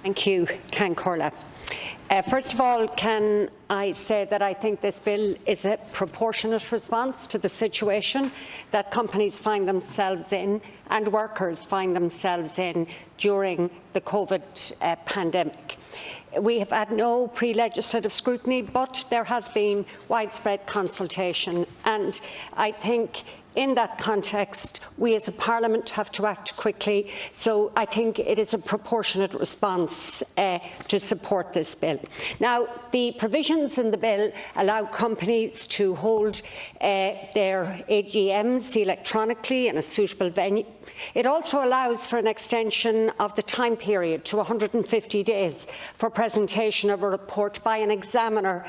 Thank you, Can Corla. First of all, can I say that I think this bill is a proportionate response to the situation that companies find themselves in and workers find themselves in during the COVID pandemic. We have had no pre-legislative scrutiny, but there has been widespread consultation, and I think in that context, we as a Parliament have to act quickly, so I think it is a proportionate response to support this bill. Now, the provisions in the bill allow companies to hold their AGMs electronically in a suitable venue. It also allows for an extension of the time period to 150 days for presentation of a report by an examiner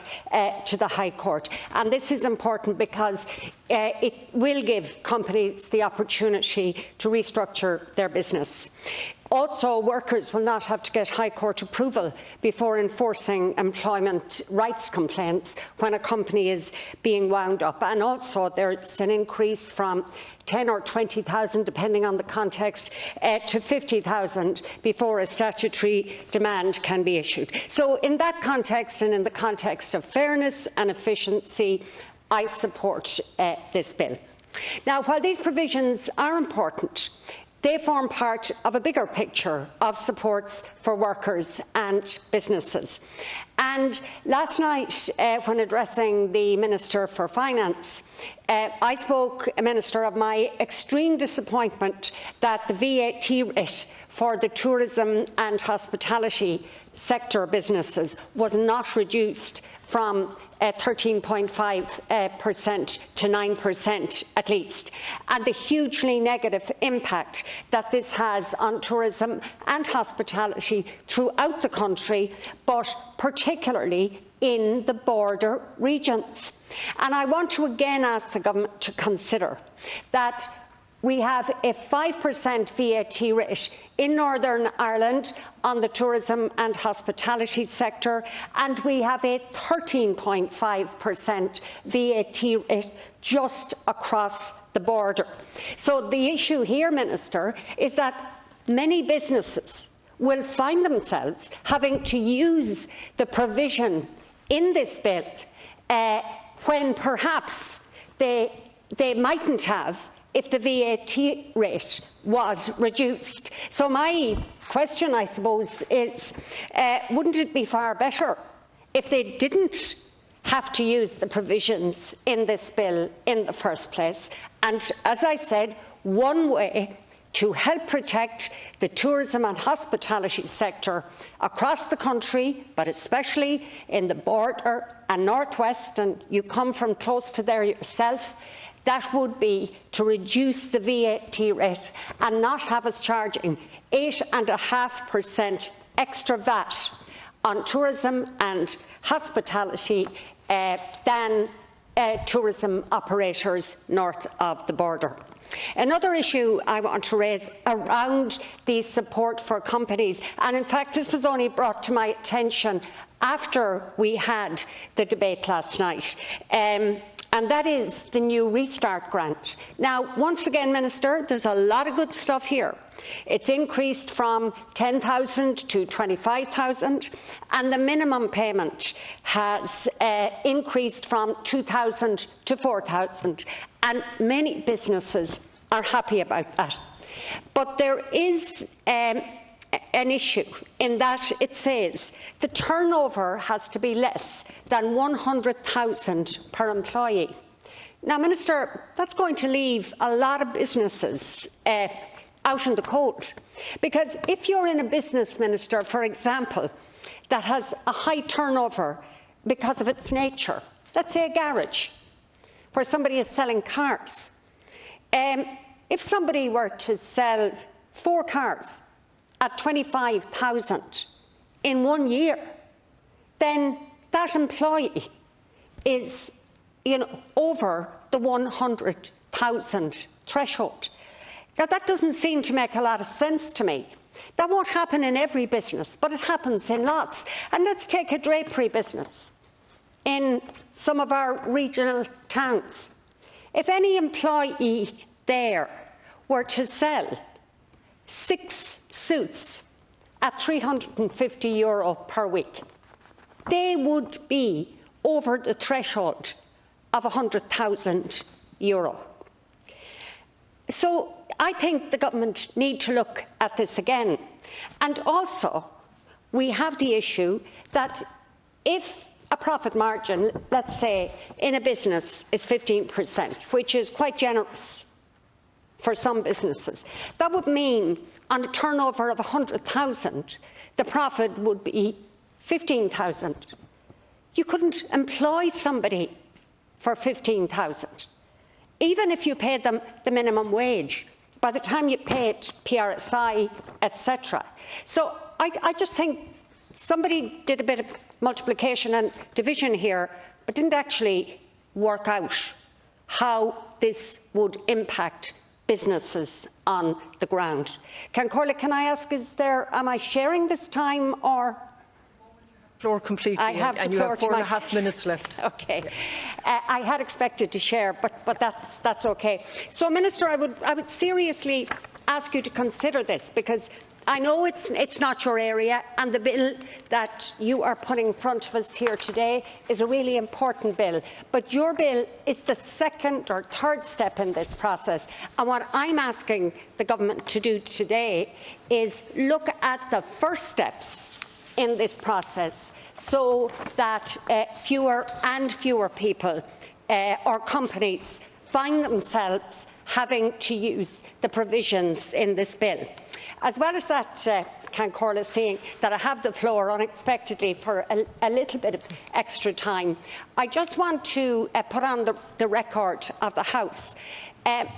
to the High Court. And this is important because it will give companies the opportunity to restructure their business. Also, workers will not have to get High Court approval before enforcing employment rights complaints when a company is being wound up. And also, there's an increase from 10 or 20,000, depending on the context, to 50,000 before a statutory demand can be issued. So, in that context, and in the context of fairness and efficiency, I support this bill. Now, while these provisions are important, they form part of a bigger picture of supports for workers and businesses. And last night, when addressing the Minister for Finance, I spoke, Minister, of my extreme disappointment that the VAT rate for the tourism and hospitality sector businesses was not reduced from 13.5% to 9% at least, and the hugely negative impact that this has on tourism and hospitality throughout the country, but particularly in the border regions. And I want to again ask the Government to consider that we have a 5% VAT rate in Northern Ireland on the tourism and hospitality sector, and we have a 13.5% VAT rate just across the border. So the issue here, Minister, is that many businesses will find themselves having to use the provision in this bill when perhaps they mightn't have if the VAT rate was reduced. So my question, I suppose, is wouldn't it be far better if they didn't have to use the provisions in this bill in the first place? And as I said, one way to help protect the tourism and hospitality sector across the country, but especially in the border and northwest, and you come from close to there yourself, that would be to reduce the VAT rate and not have us charging 8.5% extra VAT on tourism and hospitality than tourism operators north of the border. Another issue I want to raise around the support for companies, and in fact this was only brought to my attention after we had the debate last night, and that is the new Restart grant. Now, once again, Minister, there's a lot of good stuff here. It's increased from 10,000 to 25,000, and the minimum payment has increased from 2,000 to 4,000, and many businesses are happy about that. But there is an issue in that it says the turnover has to be less than 100,000 per employee. Now, Minister, that's going to leave a lot of businesses out in the cold, because if you're in a business, Minister, for example, that has a high turnover because of its nature, let's say a garage where somebody is selling cars, if somebody were to sell 4 cars at 25,000 in 1 year, then that employee is, over the 100,000 threshold. Now, that doesn't seem to make a lot of sense to me. That won't happen in every business, but it happens in lots. And let's take a drapery business in some of our regional towns. If any employee there were to sell 6 suits at €350 per week, they would be over the threshold of €100,000. So I think the government need to look at this again. And also, we have the issue that if a profit margin, let's say, in a business is 15%, which is quite generous for some businesses, that would mean on a turnover of 100,000, the profit would be 15,000. You couldn't employ somebody for 15,000, even if you paid them the minimum wage. By the time you paid PRSI, etc. So I just think somebody did a bit of multiplication and division here, but didn't actually work out how this would impact businesses on the ground. Corlett, can I ask, am I sharing this time or? Floor completely, and you have 4.5 minutes left. Okay. Yeah. I had expected to share, but that's okay. So, Minister, I would seriously ask you to consider this, because I know it's not your area, and the bill that you are putting in front of us here today is a really important bill. But your bill is the second or third step in this process. And what I'm asking the government to do today is look at the first steps in this process, so that fewer and fewer people or companies find themselves having to use the provisions in this bill. As well as that, Corlett, saying that I have the floor unexpectedly for a little bit of extra time, I just want to put on the record of the House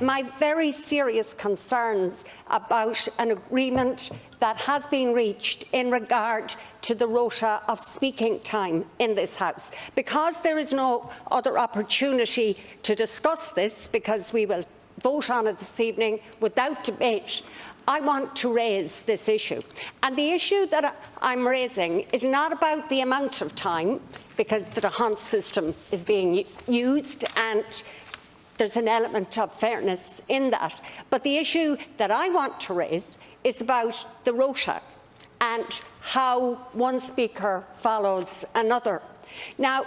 my very serious concerns about an agreement that has been reached in regard to the rota of speaking time in this House. Because there is no other opportunity to discuss this, because we will vote on it this evening without debate, I want to raise this issue. And the issue that I'm raising is not about the amount of time, because the DeHunt system is being used and there's an element of fairness in that. But the issue that I want to raise is about the rota and how one speaker follows another. Now,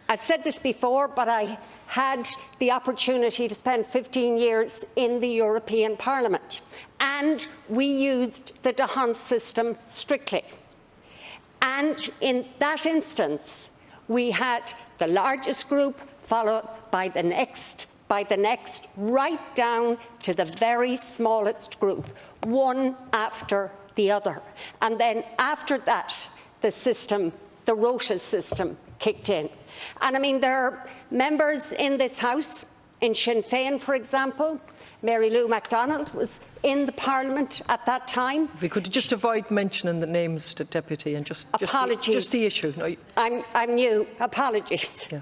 I've said this before, but I had the opportunity to spend 15 years in the European Parliament, and we used the DeHunt system strictly. And in that instance, we had the largest group followed by the next, right down to the very smallest group, one after the other. And then after that, the rota system kicked in. And I mean, there are members in this House, in Sinn Féin, for example. Mary Lou MacDonald was in the Parliament at that time. We could just avoid mentioning the names, the Deputy, and just the issue. No, I'm new. Apologies. Yeah.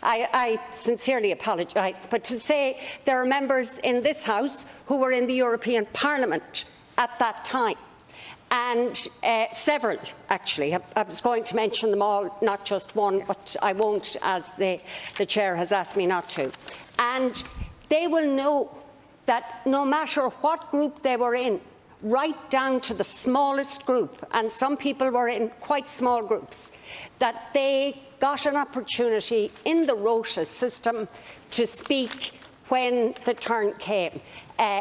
I sincerely apologise. But to say there are members in this House who were in the European Parliament at that time, and several, actually. I was going to mention them all, not just one, but I won't, as the Chair has asked me not to. And they will know that no matter what group they were in, right down to the smallest group, and some people were in quite small groups, that they got an opportunity in the rota system to speak when the turn came.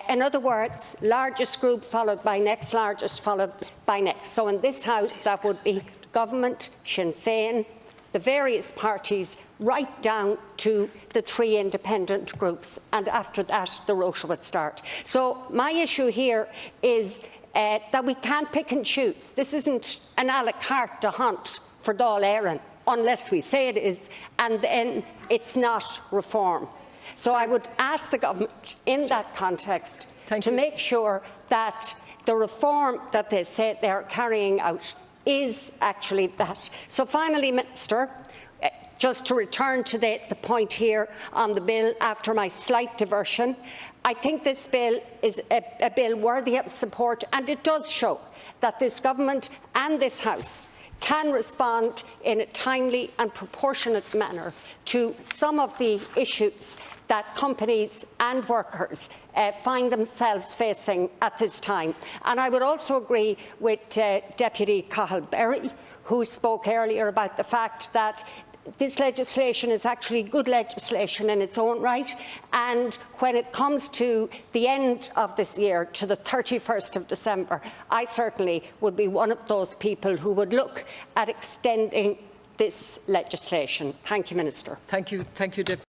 In other words, largest group followed by next, largest followed by next. So in this House, that would be government, Sinn Féin, the various parties, right down to the three independent groups. And after that, the rota would start. So my issue here is that we can't pick and choose. This isn't an a la carte DeHunt for Dáil Éireann, unless we say it is, and then it's not reform. So I would ask the government in that context to make sure that the reform that they say they are carrying out is actually that. So finally, Minister, just to return to the point here on the bill after my slight diversion, I think this bill is a bill worthy of support, and it does show that this government and this House can respond in a timely and proportionate manner to some of the issues that companies and workers find themselves facing at this time. And I would also agree with Deputy Cathal Berry, who spoke earlier about the fact that this legislation is actually good legislation in its own right, and when it comes to the end of this year, to the 31st of December, I certainly would be one of those people who would look at extending this legislation. Thank you, Minister. Thank you, Deputy.